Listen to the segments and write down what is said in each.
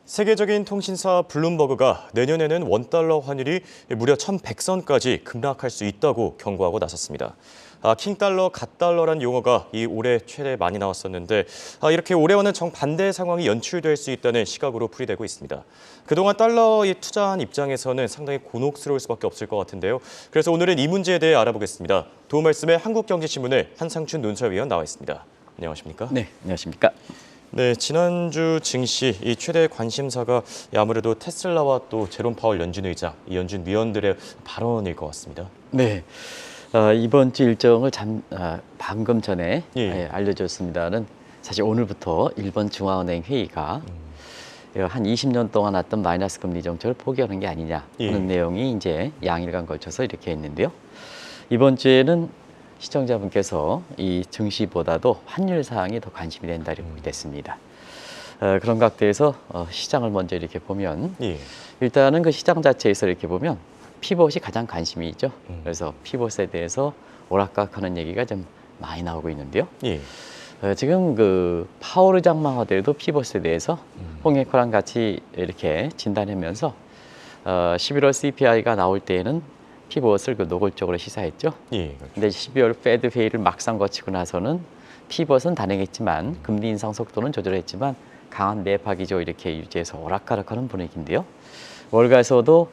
세계적인 통신사 블룸버그가 내년에는 원달러 환율이 무려 1,100선까지 급락할 수 있다고 경고하고 나섰습니다. 킹달러, 갓달러란 용어가 이 올해 최대 많이 나왔었는데 이렇게 올해와는 정반대의 상황이 연출될 수 있다는 시각으로 풀이되고 있습니다. 그동안 달러에 투자한 입장에서는 상당히 곤혹스러울 수밖에 없을 것 같은데요. 그래서 오늘은 이 문제에 대해 알아보겠습니다. 도움 말씀에 한국경제신문의 한상춘 논설위원 나와 있습니다. 안녕하십니까? 네, 안녕하십니까? 네, 지난주 증시 이 최대 관심사가 아무래도 테슬라와 또 제롬 파월 연준 의장, 이 연준 위원들의 발언일 것 같습니다. 네, 이번 주 일정을 방금 전에 예. 알려줬습니다는 사실 오늘부터 일본 중앙은행 회의가 한 20년 동안 왔던 마이너스 금리 정책을 포기하는 게 아니냐 하는 내용이 이제 양일간 걸쳐서 이렇게 했는데요. 이번 주에는 시청자분께서 이 증시보다도 환율 사항이 더 관심이 된다 이렇게 됐습니다. 그런 각도에서 시장을 먼저 이렇게 보면 일단은 그 시장 자체에서 이렇게 보면 피벗이 가장 관심이 있죠. 그래서 피벗에 대해서 오락가락하는 얘기가 좀 많이 나오고 있는데요. 지금 그 파월 의장만 하더라도 피벗에 대해서 홍익호랑 같이 이렇게 진단하면서 11월 CPI가 나올 때에는 피벗을 노골적으로 시사했죠. 근데 12월 페드 회의를 막상 거치고 나서는 피벗은 단행했지만 금리 인상 속도는 조절했지만 강한 매파 기조 이렇게 유지해서 오락가락하는 분위기인데요. 월가에서도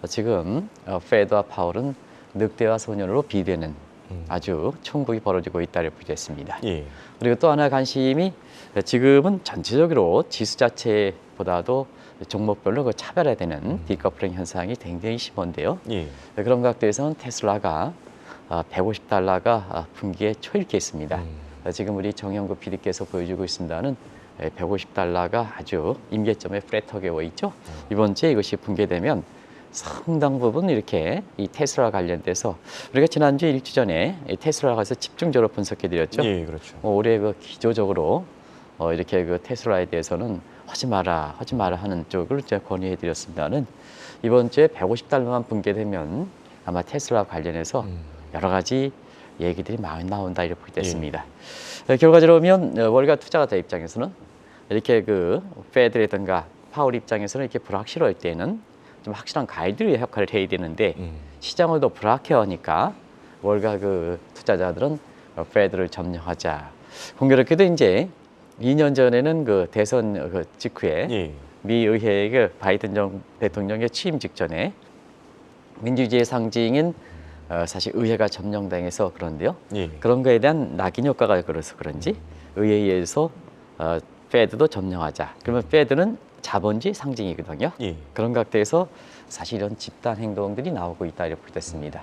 지금 페드와 파월은 늑대와 소년으로 비되는 아주 총극이 벌어지고 있다고 보겠습니다. 그리고 또 하나 관심이 지금은 전체적으로 지수 자체보다도 종목별로 그 차별화되는 디커플링 현상이 굉장히 심한데요. 그런 각도에서는 테슬라가 150달러가 분기에 초읽겠습니다. 지금 우리 정영구 PD께서 보여주고 있습니다는 150달러가 아주 임계점에 플랫하게 와 있죠. 이번 주에 이것이 붕괴되면 상당 부분 이렇게 이 테슬라 관련돼서 우리가 지난주 일주 전에 테슬라에 서 집중적으로 분석해 드렸죠. 그렇죠. 올해 그 기조적으로 이렇게 그 테슬라에 대해서는 하지 마라 하는 쪽을 제가 권유해 드렸습니다는 이번 주에 150달러만 붕괴되면 아마 테슬라 관련해서 여러 가지 얘기들이 많이 나온다 이렇게 보게 됐습니다. 결과적으로 보면 월가 투자자들 입장에서는 이렇게 그 페드라든가 파월 입장에서는 이렇게 불확실할 때는 좀 확실한 가이드의 역할을 해야 되는데 시장을 더 불확해하니까 월가 그 투자자들은 페드를 점령하자. 공교롭게도 이제 2년 전에는 그 대선 그 직후에 미 의회의 그 바이든 대통령의 취임 직전에 민주주의의 상징인 사실 의회가 점령당해서 그런데요. 그런 거에 대한 낙인 효과가 그래서 그런지 의회에서 페드도 점령하자. 그러면 페드는 자본주의 상징이거든요. 그런 각도에서 사실 이런 집단 행동들이 나오고 있다 이렇게 됐습니다.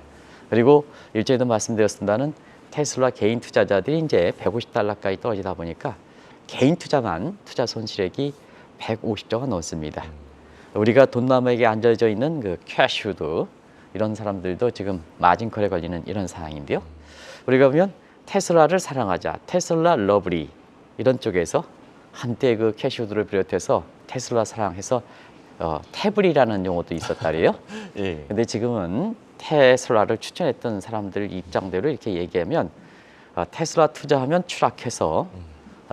그리고 일전에도 말씀드렸습니다는 테슬라 개인 투자자들이 이제 150달러까지 떨어지다 보니까 개인 투자만 투자 손실액이 150조가 넘습니다. 우리가 돈나무에게 앉아져 있는 그 캐슈드 이런 사람들도 지금 마진콜에 걸리는 이런 상황인데요. 우리가 보면 테슬라를 사랑하자, 테슬라 러브리 이런 쪽에서 한때 그 캐슈드를 비롯해서 테슬라 사랑해서 태블이라는 용어도 있었다래요. 근데 지금은 테슬라를 추천했던 사람들 입장대로 이렇게 얘기하면 테슬라 투자하면 추락해서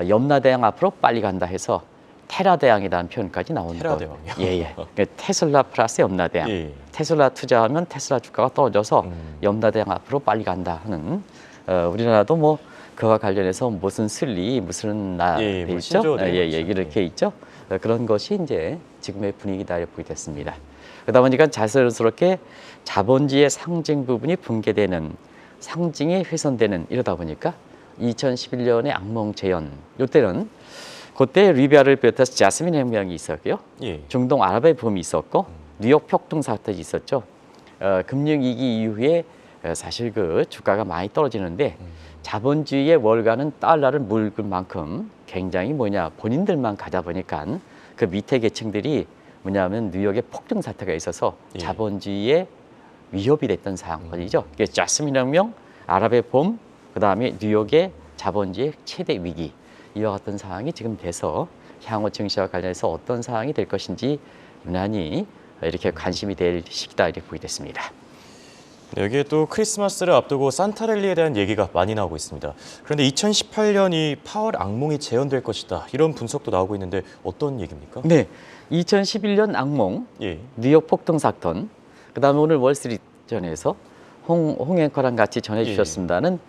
염라대왕 앞으로 빨리 간다 해서 테라대왕이라는 표현까지 나오는 거예요. 그러니까 테슬라 플러스 염라대왕. 테슬라 투자하면 테슬라 주가가 떨어져서 염라대왕 앞으로 빨리 간다 하는 우리나라도 뭐 그와 관련해서 무슨 슬리 무슨 돼 있죠? 이렇게 있죠. 그런 것이 이제 지금의 분위기다 이렇게 됐습니다. 그러다 보니까 자연스럽게 자본주의의 상징 부분이 붕괴되는 상징이 훼손되는 이러다 보니까 2011년에 악몽 재현 이때는 그때 리비아를 비롯해서 자스민 혁명이 있었고요. 중동 아랍의 붐이 있었고 뉴욕 폭등 사태가 있었죠. 금융위기 이후에 사실 그 주가가 많이 떨어지는데 자본주의의 월가는 달러를 물을 만큼 굉장히 본인들만 가다 보니까 그 밑에 계층들이 뭐냐면 뉴욕의 폭등 사태가 있어서 자본주의의 위협이 됐던 상황이죠. 자스민 혁명, 아랍의 봄, 그다음에 뉴욕의 자본주의 최대 위기 이와 같은 상황이 지금 돼서 향후 증시와 관련해서 어떤 상황이 될 것인지 유난히 이렇게 관심이 될 시기다 이렇게 보게 됐습니다. 네, 여기에 또 크리스마스를 앞두고 산타랠리에 대한 얘기가 많이 나오고 있습니다. 그런데 2018년 이 파월 악몽이 재현될 것이다. 이런 분석도 나오고 있는데 어떤 얘기입니까? 네, 2011년 악몽, 예. 뉴욕 폭동 사건, 그다음에 오늘 월스트리트전에서 홍 앵커랑 같이 전해주셨습니다는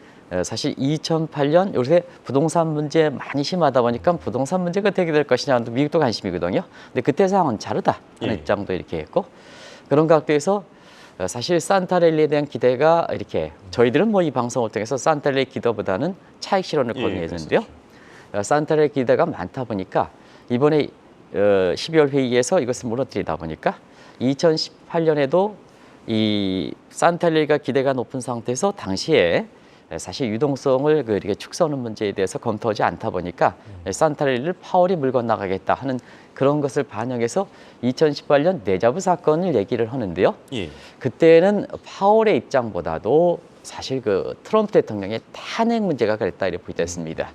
사실 2008년 요새 부동산 문제 많이 심하다 보니까 부동산 문제가 어떻게 될 것이냐 미국도 관심이거든요. 근데 그때 상황은 다르다 하는 예. 입장도 이렇게 했고 그런 각도에서 사실 산타랠리에 대한 기대가 이렇게 저희들은 뭐 이 방송을 통해서 산타랠리 기대보다는 차익 실현을 예, 건의했는데요. 산타랠리 기대가 많다 보니까 이번에 12월 회의에서 이것을 무너뜨리다 보니까 2018년에도 이 산타랠리가 기대가 높은 상태에서 당시에 사실 유동성을 이렇게 축소하는 문제에 대해서 검토하지 않다 보니까 산타랠리를 파월이 물건 나가겠다 하는 그런 것을 반영해서 2018년 데자부 사건을 얘기를 하는데요. 예. 그때는 파월의 입장보다도 사실 그 트럼프 대통령의 탄핵 문제가 그랬다 이렇게 보겠습니다.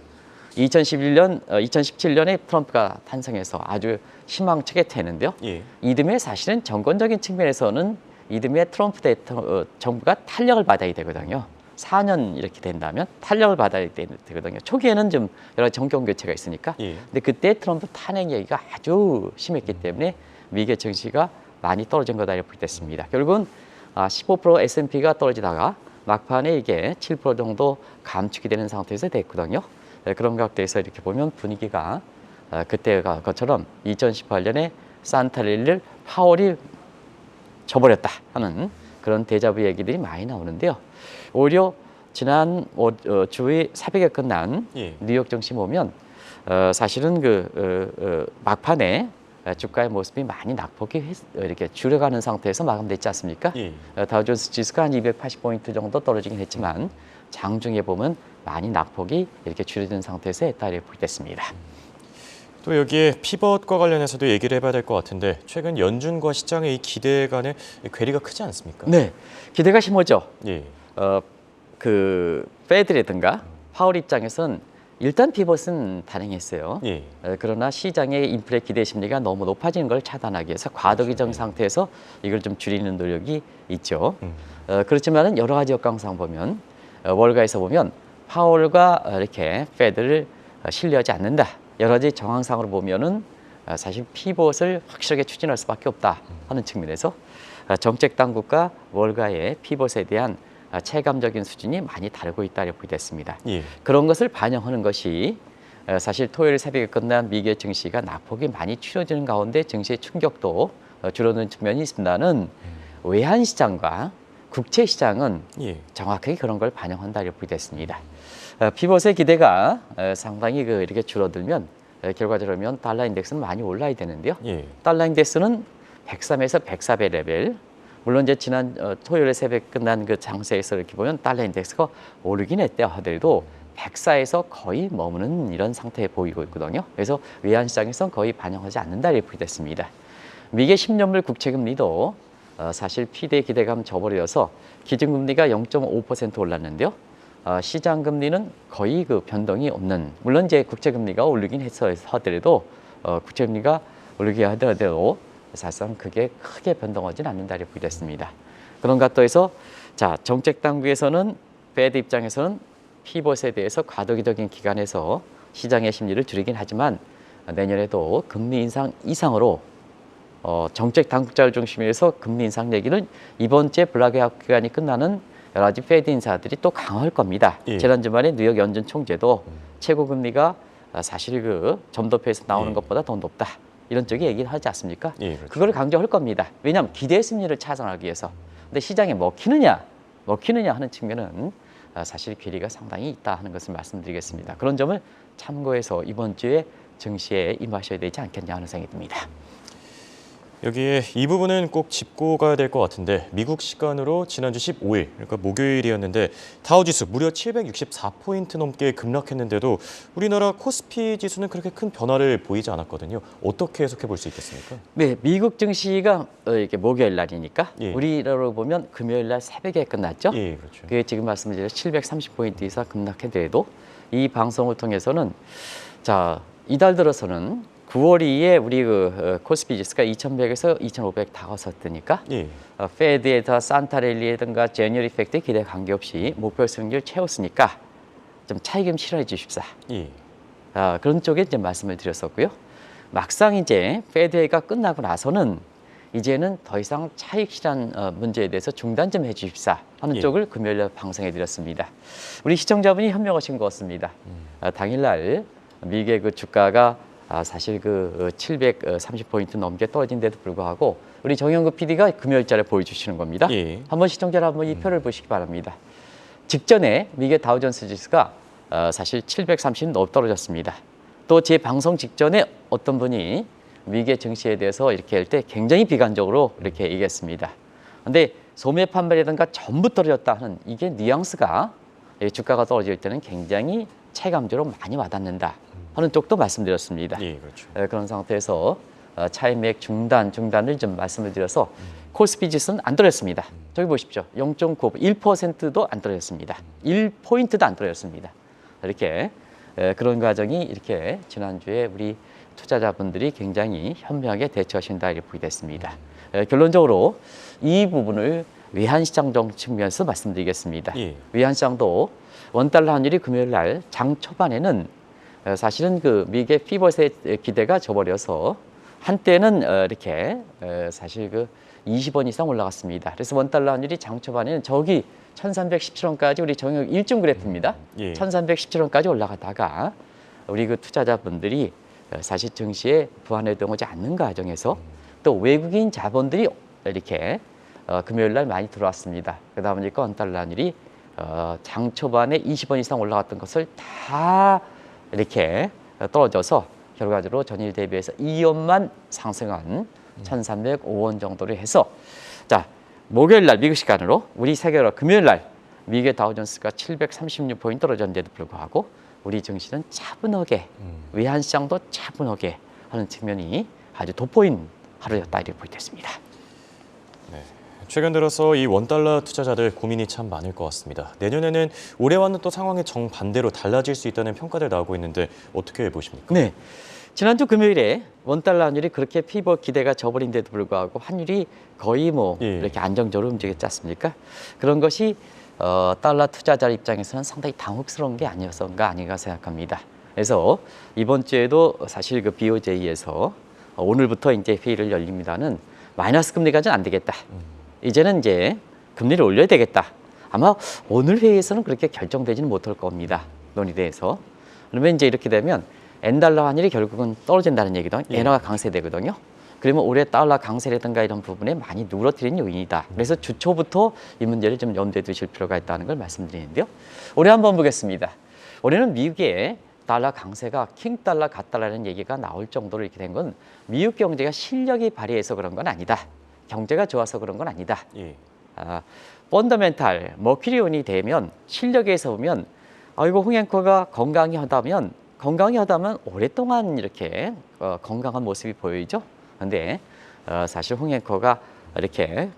2017년에 트럼프가 탄생해서 아주 희망차게 되는데요. 예. 이듬해 사실은 정권적인 측면에서는 이듬해 트럼프 정부가 탄력을 받아야 되거든요. 4년 이렇게 된다면 탄력을 받아야 되거든요. 초기에는 좀 여러 정권 교체가 있으니까. 예. 근데 그때 트럼프 탄핵 얘기가 아주 심했기 때문에 미국의 증시가 많이 떨어진 거다 이렇게 보겠습니다. 결국은 15% S&P가 떨어지다가 막판에 이게 7% 정도 감축이 되는 상태에서 됐거든요. 그런 각도에서 이렇게 보면 분위기가 그때가 것처럼 2018년에 산타랠리를 파월이 져버렸다 하는 그런 데자부 얘기들이 많이 나오는데요. 오히려 지난 주의 새벽에 끝난 예. 뉴욕 증시 보면 사실은 막판에 주가의 모습이 많이 낙폭이 이렇게 줄여가는 상태에서 마감됐지 않습니까? 예. 다우존스 지수가 한 280포인트 정도 떨어지긴 했지만 장중에 보면 많이 낙폭이 이렇게 줄어든 상태에서 했다 이렇게 보겠습니다. 또 여기에 피벗과 관련해서도 얘기를 해봐야 될 것 같은데 최근 연준과 시장의 이 기대 간의 괴리가 크지 않습니까? 네, 기대가 심하죠. 예. 페드라든가 파월 입장에서는 일단 피벗은 단행했어요. 예. 그러나 시장의 인플레 기대 심리가 너무 높아지는 걸 차단하기 위해서 과도기적 상태에서 이걸 좀 줄이는 노력이 있죠. 그렇지만은 여러 가지 역광상 보면 월가에서 보면 파월과 이렇게 페드를 신뢰하지 않는다. 여러 가지 정황상으로 보면은 사실 피벗을 확실하게 추진할 수밖에 없다 하는 측면에서 정책 당국과 월가의 피벗에 대한 체감적인 수준이 많이 다르고 있다고 보겠습니다. 예. 그런 것을 반영하는 것이 사실 토요일 새벽에 끝난 미국의 증시가 낙폭이 많이 줄어드는 가운데 증시의 충격도 줄어드는 측면이 있습니다는 외환 시장과 국채 시장은 예. 정확하게 그런 걸 반영한다고 보겠습니다. 피벗의 기대가 상당히 이렇게 줄어들면 결과적으로 달러 인덱스는 많이 올라야 되는데요. 예. 달러 인덱스는 103에서 104배 레벨. 물론 이제 지난 토요일에 새벽 끝난 그 장세에서 이렇게 보면 달러 인덱스가 오르긴 했대요 하더라도 104에서 거의 머무는 이런 상태에 보이고 있거든요. 그래서 외환 시장에서는 거의 반영하지 않는다 이렇게 됐습니다. 미국의 10년물 국채금리도 사실 피대 기대감 저버려서 기준금리가 0.5% 올랐는데요. 시장 금리는 거의 변동이 없는, 물론 이제 국채금리가 오르긴 했어 하더라도 국채금리가 오르게 하더라도 사실상 그게 크게 변동하지는 않는다 이렇게 보겠습니다. 그런 각도에서 정책 당국에서는 페드 입장에서는 피벗에 대해서 과도기적인 기간에서 시장의 심리를 줄이긴 하지만 내년에도 금리 인상 이상으로 정책 당국자를 중심으로 해서 금리 인상 얘기는 이번 주에 블랙아웃 기간이 끝나는 여러 가지 페드 인사들이 또 강화할 겁니다. 예. 지난 주말에 뉴욕 연준 총재도 최고 금리가 사실 점도표에서 나오는 예. 것보다 더 높다. 이런 쪽이 얘기를 하지 않습니까? 예, 그렇죠. 그걸 강조할 겁니다. 왜냐하면 기대 심리를 차단하기 위해서. 근데 시장에 먹히느냐 하는 측면은 사실 괴리가 상당히 있다 하는 것을 말씀드리겠습니다. 그런 점을 참고해서 이번 주에 증시에 임하셔야 되지 않겠냐 하는 생각이 듭니다. 여기에 이 부분은 꼭 짚고 가야 될 것 같은데 미국 시간으로 지난주 15일, 그러니까 목요일이었는데 다우지수 무려 764포인트 넘게 급락했는데도 우리나라 코스피 지수는 그렇게 큰 변화를 보이지 않았거든요. 어떻게 해석해 볼 수 있겠습니까? 네, 미국 증시가 이렇게 목요일 날이니까 예. 우리나라로 보면 금요일 날 새벽에 끝났죠. 예, 그렇죠. 그게 지금 말씀드린 730포인트 이상 급락해도 이 방송을 통해서는 이달 들어서는 9월 2에 우리 코스피 지수가 2,100에서 2,500 다 갔었으니까 예. 페드에다 산타랠리라든가 제뉴얼 이펙트 기대 관계없이 목표 수익률 채웠으니까 좀 차익금 실현해 주십사. 예. 그런 쪽에 이제 말씀을 드렸었고요. 막상 이제 페드회의가 끝나고 나서는 이제는 더 이상 차익 실현 문제에 대해서 중단 좀 해주십사 하는 예. 쪽을 금요일 방송해 드렸습니다. 우리 시청자분이 현명하신 것 같습니다. 당일날 미국의 그 주가가 사실 730포인트 넘게 떨어진데도 불구하고 우리 정영급 PD가 금요일자를 보여주시는 겁니다. 예. 한번 시청자를 한번 이 표를 보시기 바랍니다. 직전에 미국의 다우존스 지수가 사실 730 넘어 떨어졌습니다. 또 제 방송 직전에 어떤 분이 미국의 증시에 대해서 이렇게 할 때 굉장히 비관적으로 이렇게 얘기했습니다. 근데 소매 판매라든가 전부 떨어졌다 하는 이게 뉘앙스가 주가가 떨어질 때는 굉장히 체감적으로 많이 와닿는다 하는 쪽도 말씀드렸습니다. 예, 그렇죠. 그런 상태에서 차익 매입 중단을 좀 말씀을 드려서 코스피 지수는 안 떨어졌습니다. 저기 보십시오. 0.9, 1%도 안 떨어졌습니다. 1포인트도 안 떨어졌습니다. 이렇게 그런 과정이 이렇게 지난주에 우리 투자자분들이 굉장히 현명하게 대처하신다 이렇게 보게 됐습니다. 결론적으로 이 부분을 외환시장 측면에서 말씀드리겠습니다. 예. 외환시장도 원달러 환율이 금요일 날 장 초반에는 사실은 미국의 피벗의 기대가 져버려서 한때는 이렇게 사실 20원 이상 올라갔습니다. 그래서 원달러 환율이 장 초반에는 저기 1317원까지 우리 정형 1중 그래프입니다. 예. 1317원까지 올라가다가 우리 투자자분들이 사실 증시에 부안에 들어오지 않는 과정에서 또 외국인 자본들이 이렇게 금요일 날 많이 들어왔습니다. 그러다 보니까 원달러 환율이 장 초반에 20원 이상 올라갔던 것을 다 이렇게 떨어져서 결과적으로 전일 대비해서 2원만 상승한 1,305원 정도를 해서 자 목요일 날 미국 시간으로 우리 세계로 금요일 날 미국의 다우존스가 736포인트 떨어졌는데도 불구하고 우리 증시는 차분하게 외환시장도 차분하게 하는 측면이 아주 돋보인 하루였다 이렇게 보겠습니다. 네. 최근 들어서 이 원달러 투자자들 고민이 참 많을 것 같습니다. 내년에는 올해와는 또 상황이 정반대로 달라질 수 있다는 평가들 나오고 있는데 어떻게 보십니까? 네. 지난주 금요일에 원달러 환율이 그렇게 피벗 기대가 져버린데도 불구하고 환율이 거의 예. 이렇게 안정적으로 움직였지 않습니까? 그런 것이 달러 투자자 입장에서는 상당히 당혹스러운 게 아니었던가 아닌가 생각합니다. 그래서 이번 주에도 사실 BOJ에서 오늘부터 이제 회의를 열립니다는 마이너스 금리까지는 안 되겠다. 이제는 이제 금리를 올려야 되겠다. 아마 오늘 회의에서는 그렇게 결정되지는 못할 겁니다. 논의대에서. 그러면 이제 이렇게 되면 엔달러 환율이 결국은 떨어진다는 얘기도 엔화가 강세되거든요. 그러면 올해 달러 강세라든가 이런 부분에 많이 누그러뜨리는 요인이다. 그래서 주초부터 이 문제를 좀 염두에 두실 필요가 있다는 걸 말씀드리는데요. 올해 한번 보겠습니다. 올해는 미국의 달러 강세가 킹달러 갓달러라는 얘기가 나올 정도로 이렇게 된 건 미국 경제가 실력이 발휘해서 그런 건 아니다. 경제가 좋아서 그런 건 아니다. 예. 펀더멘탈, 머큐리온이 되면 실력에서 보면 이거 홍앵커가 건강히 하다면 오랫동안 이렇게 건강한 모습이 보이죠. 그런데 사실 홍앵커가 이렇게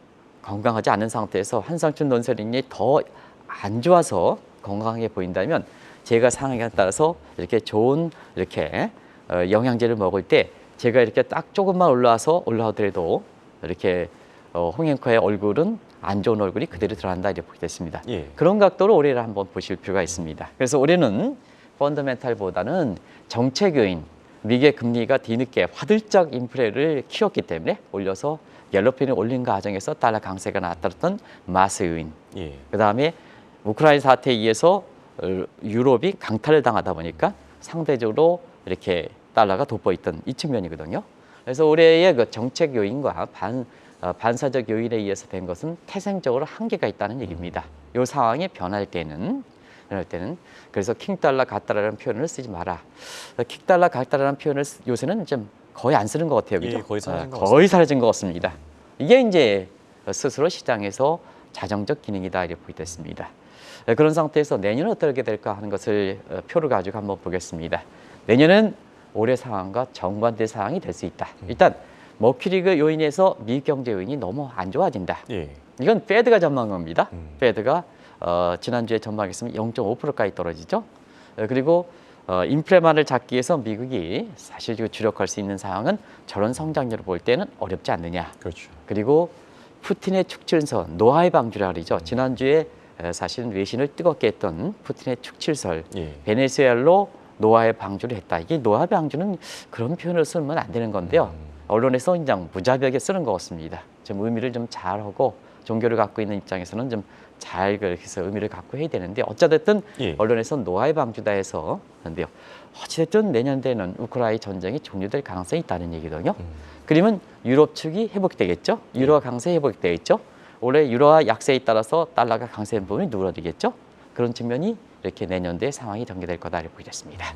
건강하지 않은 상태에서 한상춘 논설인이 더 안 좋아서 건강하게 보인다면 제가 상황에 따라서 이렇게 좋은 이렇게 영양제를 먹을 때 제가 이렇게 딱 조금만 올라오더라도 이렇게 홍앵커의 얼굴은 안 좋은 얼굴이 그대로 드러난다 이렇게 보게 됐습니다. 예. 그런 각도로 올해를 한번 보실 필요가 있습니다. 그래서 올해는 펀더멘탈보다는 정책 요인, 미국의 금리가 뒤늦게 화들짝 인플레를 키웠기 때문에 올려서 옐로핀을 올린 과정에서 달러 강세가 나타났던 마스 요인. 예. 그다음에 우크라이나 사태에 의해서 유럽이 강탈을 당하다 보니까 상대적으로 이렇게 달러가 돋보였던 이 측면이거든요. 그래서 올해의 정책 요인과 반사적 요인에 의해서 된 것은 태생적으로 한계가 있다는 얘기입니다. 이 상황이 변할 때는 그래서 킹달러 갓달러라는 표현을 쓰지 마라. 킹달러 갓달러라는 표현을 요새는 좀 거의 안 쓰는 것 같아요. 그죠? 예, 거의 사라진 것 거의 사라진 것 같습니다. 이게 이제 스스로 시장에서 자정적 기능이다 이렇게 보게 됐습니다. 그런 상태에서 내년은 어떻게 될까 하는 것을 표를 가지고 한번 보겠습니다. 내년은 올해 상황과 정반대 상황이 될 수 있다. 일단 머큐리그 요인에서 미국 경제 요인이 너무 안 좋아진다. 예. 이건 페드가 전망한 겁니다. 페드가 지난주에 전망했으면 0.5%까지 떨어지죠. 그리고 인플레만을 잡기 위해서 미국이 사실 지금 주력할 수 있는 상황은 저런 성장률을 볼 때는 어렵지 않느냐. 그렇죠. 그리고 푸틴의 축칠설, 노아의 방주라 그러죠. 지난주에 사실은 외신을 뜨겁게 했던 푸틴의 축칠설, 예. 베네수엘로 노아의 방주를 했다. 이게 노아의 방주는 그런 표현을 쓰면 안 되는 건데요. 언론에서 그냥 무자비하게 쓰는 것 같습니다. 좀 의미를 좀 잘하고 종교를 갖고 있는 입장에서는 좀 잘 그렇게 해서 의미를 갖고 해야 되는데 어찌됐든 예. 언론에서 노아의 방주다 해서 그런데요. 어찌됐든 내년 되는 우크라이나 전쟁이 종료될 가능성이 있다는 얘기거든요. 그러면 유럽 측이 회복되겠죠. 유로화 강세 회복되겠죠. 올해 유로화 약세에 따라서 달러가 강세된 부분이 누그러지겠죠. 그런 측면이 이렇게 내년도에 상황이 전개될 거다 이렇게 보겠습니다.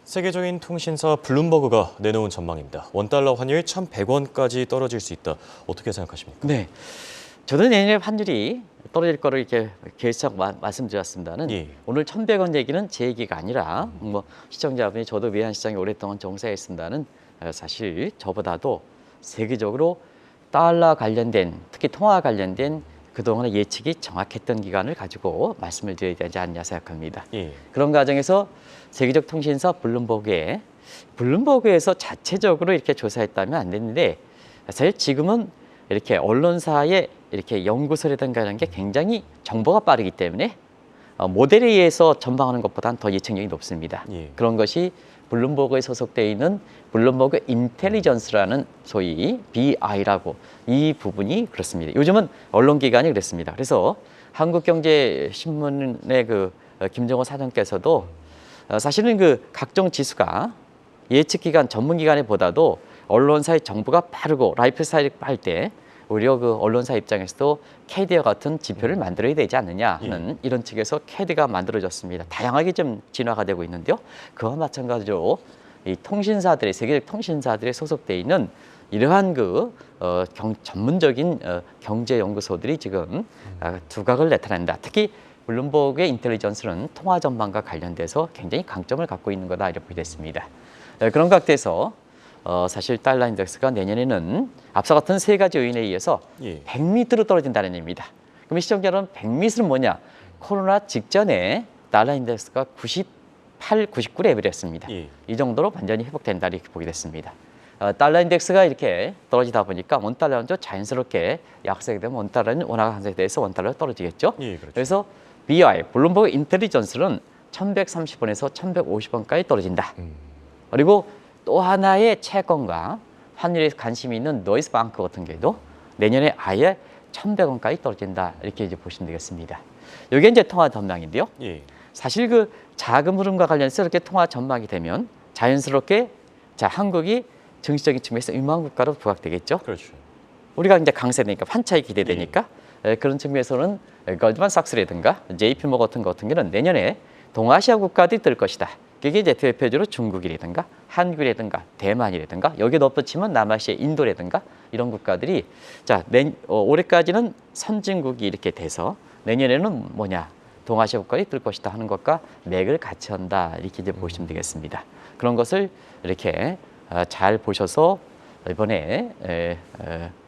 세계적인 통신사 블룸버그가 내놓은 전망입니다. 원달러 환율 1,100원까지 떨어질 수 있다. 어떻게 생각하십니까? 네, 저도 내년에 환율이 떨어질 거를 이렇게 계속 말씀드렸습니다는 예. 오늘 1,100원 얘기는 제 얘기가 아니라 뭐 시청자분이 저도 외환시장에 오랫동안 종사했습니다는 사실 저보다도 세계적으로 달러 관련된 특히 통화 관련된 그동안의 예측이 정확했던 기관을 가지고 말씀을 드려야 되지 않냐 생각합니다. 예. 그런 과정에서 세계적 통신사 블룸버그에서 자체적으로 이렇게 조사했다면 안 됐는데 사실 지금은 이렇게 언론사의 이렇게 연구소라든가 이런 게 굉장히 정보가 빠르기 때문에 모델에 의해서 전망하는 것보다는 더 예측력이 높습니다. 예. 그런 것이 블룸버그에 소속되어 있는 블룸버그 인텔리전스라는 소위 BI라고 이 부분이 그렇습니다. 요즘은 언론기관이 그랬습니다. 그래서 한국경제신문의 그 김정호 사장께서도 사실은 그 각종 지수가 예측기관 전문기관에 보다도 언론사의 정보가 빠르고 라이프 스타일이 빠를 때 오히려 그 언론사 입장에서도 캐드와 같은 지표를 만들어야 되지 않느냐 하는 이런 측에서 캐드가 만들어졌습니다. 다양하게 좀 진화가 되고 있는데요. 그와 마찬가지로 이 통신사들의 세계적 통신사들에 소속돼 있는 이러한 그 전문적인 경제 연구소들이 지금 두각을 나타낸다. 특히 블룸버그의 인텔리전스는 통화 전망과 관련돼서 굉장히 강점을 갖고 있는 거다 이렇게 보겠습니다. 그런 각도에서 사실 달러 인덱스가 내년에는 앞서 같은 세 가지 요인에 의해서 예. 100m로 떨어진다는 얘기입니다. 그럼 시청자 여러분 100m는 뭐냐? 코로나 직전에 달러 인덱스가 98, 99 레벨이었습니다. 예. 이 정도로 완전히 회복된다 이렇게 보게 됐습니다. 달러 인덱스가 이렇게 떨어지다 보니까 원달러는 자연스럽게 약세가 되면 원달러는 원화 강세에 대해서 원달러가 떨어지겠죠. 예, 그렇죠. 그래서 BI, 블룸버그 인텔리전스는 1130원에서 1150원까지 떨어진다. 그리고 또 하나의 채권과 환율에 관심이 있는 노이스방크 같은 경우도 내년에 아예 1,100원까지 떨어진다. 이렇게 이제 보시면 되겠습니다. 이게 이제 통화 전망인데요. 예. 사실 그 자금 흐름과 관련해서 이렇게 통화 전망이 되면 자연스럽게 한국이 정치적인 측면에서 유망 국가로 부각되겠죠. 그렇죠. 우리가 이제 강세되니까 환차익 기대되니까 그런 측면에서는 골드만삭스라든가 JP모건 같은 경우는 내년에 동아시아 국가들이 들 것이다. 그게 이제 대표적으로 중국이라든가 한국이라든가 대만이라든가 여기에 덧붙이면 남아시아 인도라든가 이런 국가들이 올해까지는 선진국이 이렇게 돼서 내년에는 뭐냐 동아시아 국가들이 뜰 것이다 하는 것과 맥을 같이 한다 이렇게 이제 보시면 되겠습니다. 그런 것을 이렇게 잘 보셔서 이번에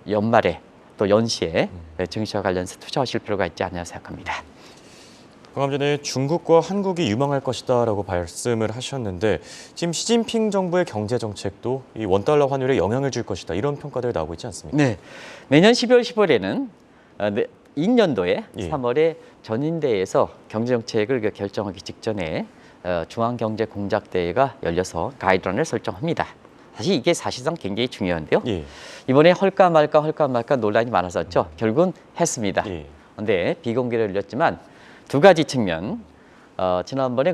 연말에 또 연시에 증시와 관련해서 투자하실 필요가 있지 않냐 생각합니다. 방금 전에 중국과 한국이 유망할 것이다라고 말씀을 하셨는데 지금 시진핑 정부의 경제 정책도 이 원달러 환율에 영향을 줄 것이다 이런 평가들이 나오고 있지 않습니까? 네, 내년 12월 15일에는 인년도에 예. 3월에 전인대에서 경제 정책을 결정하기 직전에 중앙경제공작대회가 열려서 가이드라인을 설정합니다. 사실 이게 사실상 굉장히 중요한데요. 예. 이번에 할까 말까 논란이 많았었죠. 결국은 했습니다. 예. 그런데 비공개로 열렸지만 두 가지 측면. 지난번에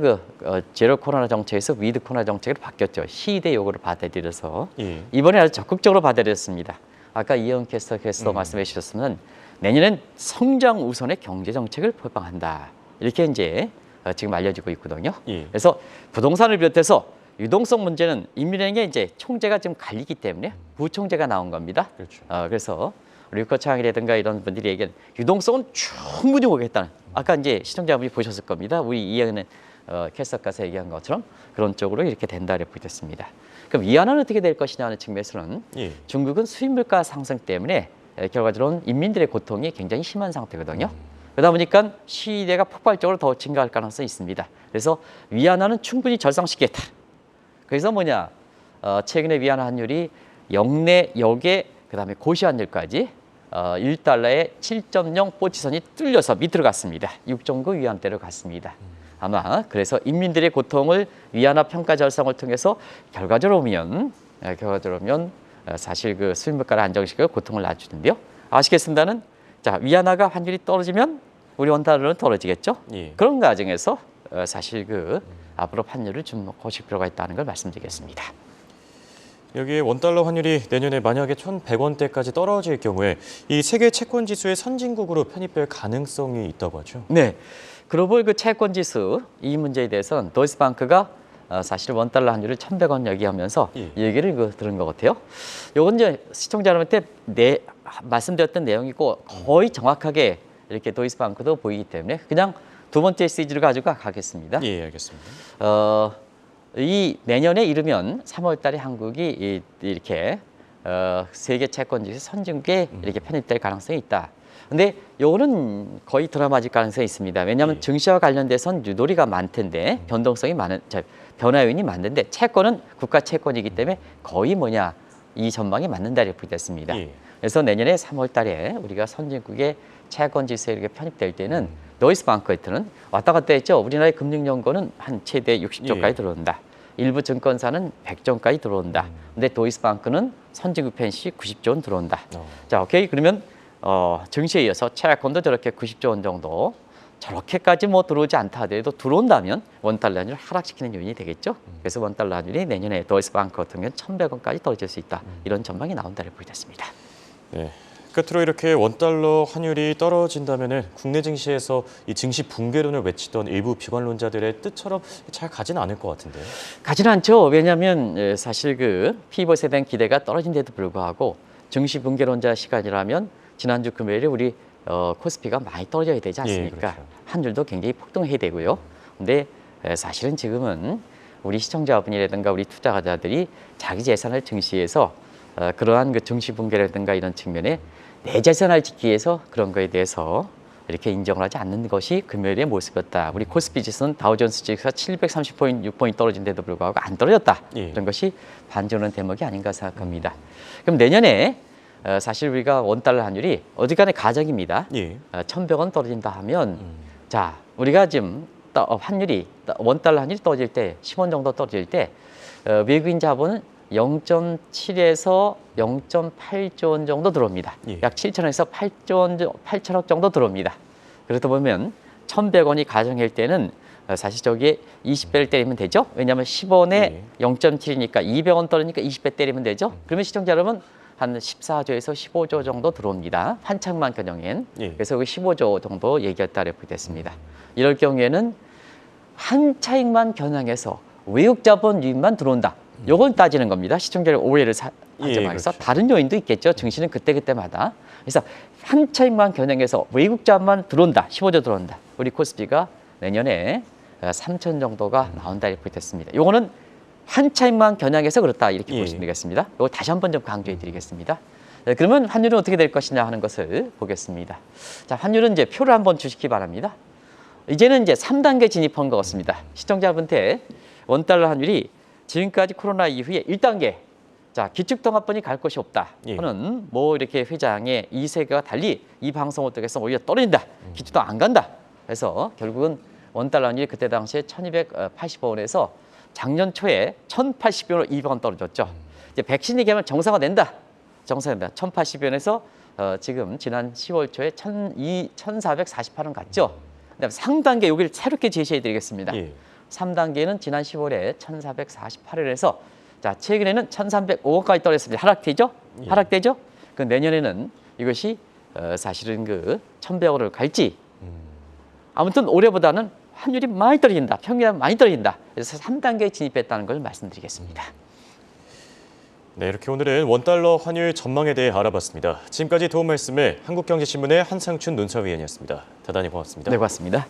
제로 코로나 정책에서 위드 코로나 정책으로 바뀌었죠. 시대 요구를 받아들여서 예. 이번에 아주 적극적으로 받아들였습니다. 아까 이영 캐스터께서 말씀해 주셨으면 내년엔 성장 우선의 경제 정책을 표방한다. 이렇게 이제 지금 알려지고 있거든요. 예. 그래서 부동산을 비롯해서 유동성 문제는 인민행의 이제 총재가 지금 갈리기 때문에 부총재가 나온 겁니다. 그렇죠. 그래서 류커창이라든가 이런 분들이 얘기하는 유동성은 충분히 오겠다는. 아까 이제 시청자분이 보셨을 겁니다. 우리 이영은 캐서가서 얘기한 것처럼 그런 쪽으로 이렇게 된다 이렇게 보겠습니다. 그럼 위안화는 어떻게 될 것이냐 하는 측면에서는 예. 중국은 수입 물가 상승 때문에 결과적으로는 인민들의 고통이 굉장히 심한 상태거든요. 그러다 보니까 시대가 폭발적으로 더 증가할 가능성이 있습니다. 그래서 위안화는 충분히 절상시키겠다. 그래서 최근에 위안화 환율이 역내 역에 그다음에 고시 환율까지 1달러에 7.0 포치선이 뚫려서 밑으로 갔습니다. 6.9 위안대로 갔습니다. 아마 그래서 인민들의 고통을 위안화 평가 절상을 통해서 결과적으로 보면 사실 그 수입 물가를 안정시키고 고통을 낮추는데요. 아시겠습니다는 자 위안화가 환율이 떨어지면 우리 원달러는 떨어지겠죠. 예. 그런 과정에서 사실 앞으로 환율을 좀 보실 필요가 있다는 걸 말씀드리겠습니다. 여기에 원달러 환율이 내년에 만약에 1,100원대까지 떨어질 경우에 이 세계 채권 지수의 선진국으로 편입될 가능성이 있다고 하죠. 네, 글로벌 그 채권 지수 이 문제에 대해서는 도이치방크가 사실 원달러 환율을 1,100원 얘기하면서 예. 얘기를 들은 것 같아요. 요건 이제 시청자 여러분한테 말씀드렸던 내용이고 거의 정확하게 이렇게 도이치방크도 보이기 때문에 그냥 두 번째 시리즈로 가지고 가겠습니다. 예, 알겠습니다. 이 내년에 이르면 3월 달에 한국이 이렇게 세계 채권지수 선진국에 이렇게 편입될 가능성이 있다. 근데 요거는 거의 드라마질 가능성이 있습니다. 왜냐하면 예. 증시와 관련돼선 유도리가 많텐데 변동성이 변화 요인이 많은데 채권은 국가 채권이기 때문에 거의 이 전망이 맞는다 이렇게 됐습니다. 예. 그래서 내년에 3월 달에 우리가 선진국의 채권 지수에 이렇게 편입될 때는 도이치방크는 왔다 갔다 했죠. 우리나라의 금융연구는 한 최대 60조까지 예. 들어온다. 일부 증권사는 100조까지 들어온다. 근데 도이치방크는 선진국 편시 90조 원 들어온다. 자, 오케이. 그러면 증시에 이어서 채권도 저렇게 90조 원 정도 저렇게까지 들어오지 않다 하더라도 들어온다면 원달러 환율을 하락시키는 요인이 되겠죠. 그래서 원달러 환율이 내년에 도이치방크 같은 경우는 1,100원까지 떨어질 수 있다. 이런 전망이 나온다를 보겠습니다. 네. 끝으로 이렇게 원달러 환율이 떨어진다면 국내 증시에서 이 증시 붕괴론을 외치던 일부 비관론자들의 뜻처럼 잘 가지는 않을 것 같은데요. 가지는 않죠. 왜냐하면 사실 피벗에 대한 기대가 떨어진데도 불구하고 증시 붕괴론자 시간이라면 지난주 금요일에 우리 코스피가 많이 떨어져야 되지 않습니까? 예, 그렇죠. 환율도 굉장히 폭등해야 되고요. 근데 사실은 지금은 우리 시청자분이라든가 우리 투자자들이 자기 재산을 증시에서 그러한 증시 붕괴라든가 이런 측면에 내 재산을 지키기 위해서 그런 거에 대해서 이렇게 인정을 하지 않는 것이 금요일의 모습이었다. 우리 코스피 지수는 다우존스 지수가 730.6포인트 떨어진데도 불구하고 안 떨어졌다. 예. 이런 것이 반전의 대목이 아닌가 생각합니다. 그럼 내년에 사실 우리가 원달러 환율이 어디간의 가정입니다. 예. 1,100원 떨어진다 하면 자 우리가 지금 원달러 환율이 떨어질 때 10원 정도 떨어질 때 외국인 자본은 0.7에서 0.8조 원 정도 들어옵니다. 예. 약 7천에서 8천억 정도 들어옵니다. 그러다 보면 1,100원이 가정일 때는 사실 저기에 20배를 때리면 되죠. 왜냐하면 10원에 예. 0.7이니까 200원 떨어지니까 20배 때리면 되죠. 그러면 시청자 여러분 한 14조에서 15조 정도 들어옵니다. 한창만 겨냥엔. 예. 그래서 15조 정도 얘기했다 이렇게 됐습니다. 이럴 경우에는 한 차익만 겨냥해서 외국 자본 유입만 들어온다. 요건 따지는 겁니다. 시청자의 오해를 하지 예, 말아서 그렇죠. 다른 요인도 있겠죠. 증시는 그때그때마다. 그래서 한 차익만 겨냥해서 외국 자본만 들어온다. 15조 들어온다. 우리 코스피가 내년에 3천 정도가 나온다 이렇게 됐습니다. 요거는 한 차익만 겨냥해서 그렇다 이렇게 예. 보시면 되겠습니다. 이거 다시 한번 좀 강조해 드리겠습니다. 네, 그러면 환율은 어떻게 될 것이냐 하는 것을 보겠습니다. 자, 환율은 이제 표를 한번 주시기 바랍니다. 이제는 이제 3단계 진입한 것 같습니다. 시청자분한테 원달러 환율이 지금까지 코로나 이후에 1단계 자 기축통화번이 갈 곳이 없다. 예. 저는 이렇게 회장의 이세가 달리 이 방송을 통해서 오히려 떨어진다. 기축통 안 간다. 그래서 결국은 원달러 환율이 그때 당시에 1,280원에서 작년 초에 1,080원으로 200원 떨어졌죠. 이제 백신 얘기하면 정상화된다. 정상화된다. 1,080원에서 지금 지난 10월 초에 1,448원 갔죠. 그다음 상단계 여기를 새롭게 제시해 드리겠습니다. 예. 3단계는 지난 10월에 1,448원에서 자 최근에는 1,305원까지 떨어졌습니다. 하락되죠? 예. 하락되죠? 그 내년에는 이것이 사실은 1,100원을 갈지 아무튼 올해보다는 환율이 많이 떨어진다. 평균이 많이 떨어진다. 그래서 3단계에 진입했다는 걸 말씀드리겠습니다. 네, 이렇게 오늘은 원달러 환율 전망에 대해 알아봤습니다. 지금까지 도움 말씀에 한국경제신문의 한상춘 논사위원이었습니다. 대단히 고맙습니다. 네, 고맙습니다.